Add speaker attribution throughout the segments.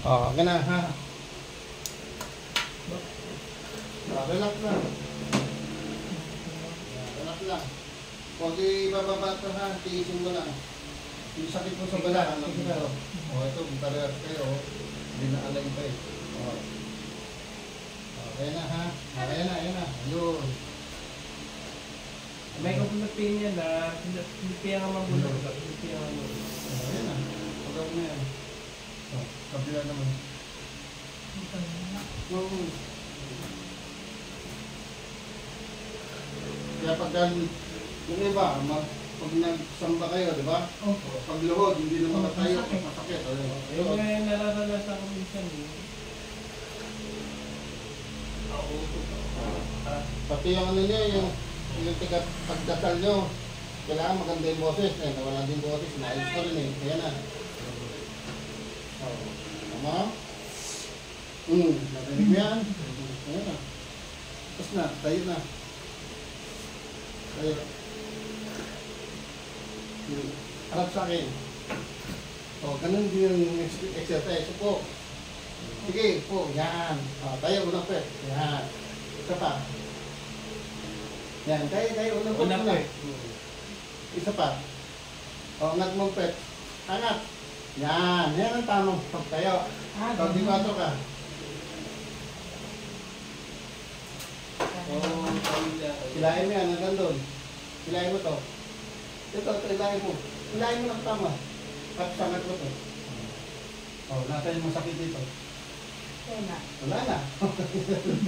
Speaker 1: Oh, gana ha. Relax lang. Relax lang. Huwag ibababa ito ha, tiisin mo lang. Yung sakit mo sa balakan lang dito. O ito, parehas kayo. Hindi na alay pa eh. O. Ayan na ha. Ayan na. Ayun.
Speaker 2: May kapulapin yan na hindi kaya nga mabulog. Hindi kaya nga mabulog.
Speaker 1: Ayan na. Pagkaw na yan. O, kabila naman. Kaya pagka yung iba, pag nagsamba kayo, di ba?
Speaker 3: Opo.
Speaker 1: Pag luhod, hindi na makatayo, masakit.
Speaker 2: Yung mga nararanasan ko minsan
Speaker 1: Pati yung ano nyo, yung pagdasal nyo, kailangan maganda yung boses. Eh, nawala din boses, naayos ko rin eh. Kaya na. Tama? Narinig mo yan? Ayan na. Tapos na, tayo na. Tayo. Harap sa akin. O, ganun din yung exercise po. Sige, po, yan. O, tayo, unang pet. Yan. Isa pa. Yan, tayo, unang pet.
Speaker 2: Unang pet.
Speaker 1: Isa pa. O, angat mong pet. Angat. Yan, yan ang tamang pagtayo. O, di ba ito ka? Hilahin mo yan, hanggang doon. Hilahin mo to. Ito, hilahin mo. Hilahin mo ng tama. At sangat mo to. O, nasa yung masakit dito. Wala na.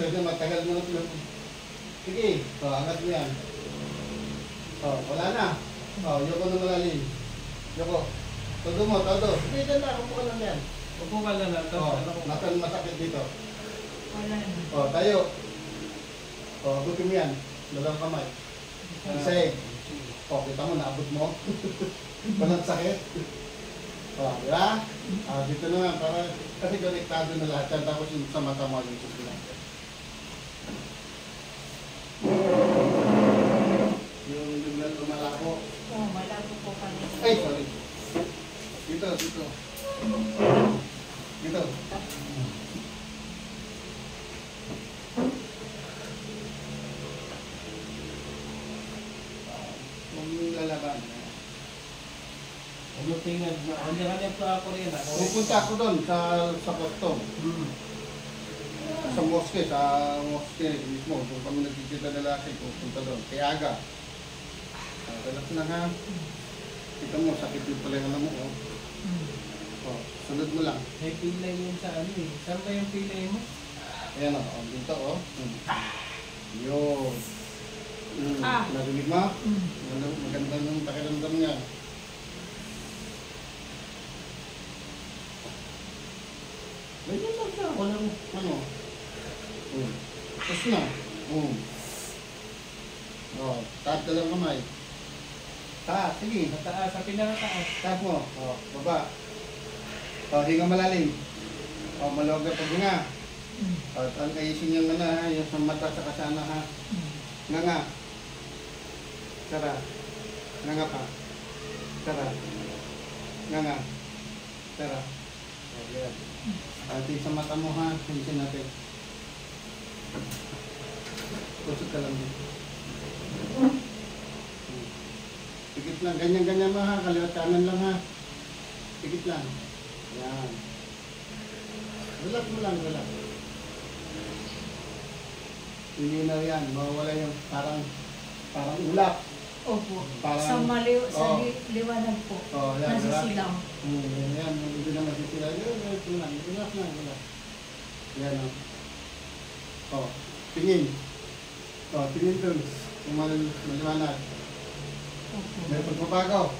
Speaker 1: Kasi matagal mo na tulog. Sige, o, angat mo yan. O, wala na. O, yoko na malalim. Yoko. Todo mo, todo. Sige, dyan na. Upo ka lang yan.
Speaker 2: Upo ka lang lang.
Speaker 1: O, nasa yung masakit dito.
Speaker 3: Wala na.
Speaker 1: O, tayo. O, abutin mo yan. Dalawang kamay. Isa o, kita mo, naabot mo. Walang sakit. O, di ba? Dito naman, para, kasi konektado na lahat yan. Tapos yung sa mata mo, yung susunod. Yung biglang lumalako.
Speaker 3: Oo, malabo po kami.
Speaker 1: Ay, sorry. Dito. Dito. Kung lalaban.
Speaker 2: Umutingan. Kanya-kanya pa ako rin.
Speaker 1: Pupunta ako doon sa custom. Sa mosque mismo. Kung kami nagkikita na laki, pupunta doon. Kaya aga. Relax na ha. Kita mo, sakit yung pala yung alam mo. Oh, sunod mo lang.
Speaker 2: May pilay yun sa ano eh. Saan ba yung pilay mo?
Speaker 1: Ayan o, dito o. Yun. Narinig mo? Maganda yung pakiramdam niya. Ganyan lang siya. Walang ano. Tapos na. O, taas ka lang kamay. Taas, sige.
Speaker 2: Sa taas, sa pinakataas.
Speaker 1: Taas mo. O, baba. O, hinga malalim. O, malawag na paghinga. At ang ayusin yung ha, yung sa mata sa kasana ha. Nga. Sara. Nga pa. Sara. Nga. Sara. Ayan. At sa mata mo ha, pinsin natin. Kusot ka lang dito. Pikit lang, ganyan-ganyan mo ha, kaliwat kanan lang ha. Pikit lang. Ayan. Relax mo lang, relax. Hindi na yan, mawawala yung parang ulap.
Speaker 3: Opo.
Speaker 1: Parang,
Speaker 3: sa liwanag po.
Speaker 1: Yan,
Speaker 3: nasisilaw.
Speaker 1: Yan, hindi na masisila. Relax lang, relax. Yan o. Tingin. Tingin dun. Yung maliwanag.
Speaker 3: Opo.
Speaker 1: May pagbabago.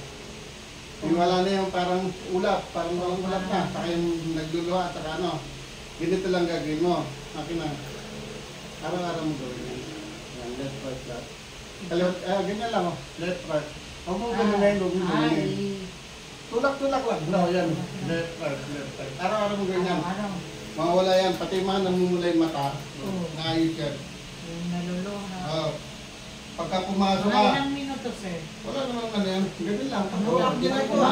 Speaker 1: Yung wala na yung parang ulap, parang walang ulap na. Saka yung nagluluha, saka ano. Ganito lang gagawin mo. Akin na. Araw-araw mo gawin yan. Yan, left, right, left. Ganyan lang o. Left, right. Huwag mo ganunin, huwag mo ganunin. Tulak-tulak lang. No, yan. Left, right, left, right. Araw-araw mo ganyan. Mawala yan. Pati mga namumula yung mata. Naayos yan.
Speaker 3: Yung nalulong na.
Speaker 1: Pagka pumasok ka.
Speaker 3: Mga ilang minuto, sir?
Speaker 1: Wala naman ano yan. Ganyan lang.
Speaker 3: Ano lang ginagawa?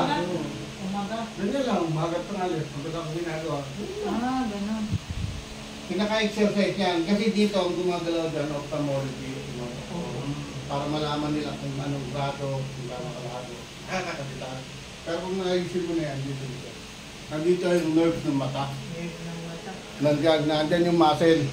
Speaker 3: Umaga.
Speaker 1: Ganyan lang, umagat tangali. Pagkat ako ginagawa.
Speaker 3: Ganun.
Speaker 1: Pinaka-exercise yan. Kasi dito ang gumagalaw dyan, ophthalmology. Para malaman nila kung anong grado, kung gano'ng kalahado. Kakakatitaan. Pero kung naayusin mo na yan, dito. Nandito yung nerves ng mata.
Speaker 3: Nerve ng mata.
Speaker 1: Nandyan yung muscle.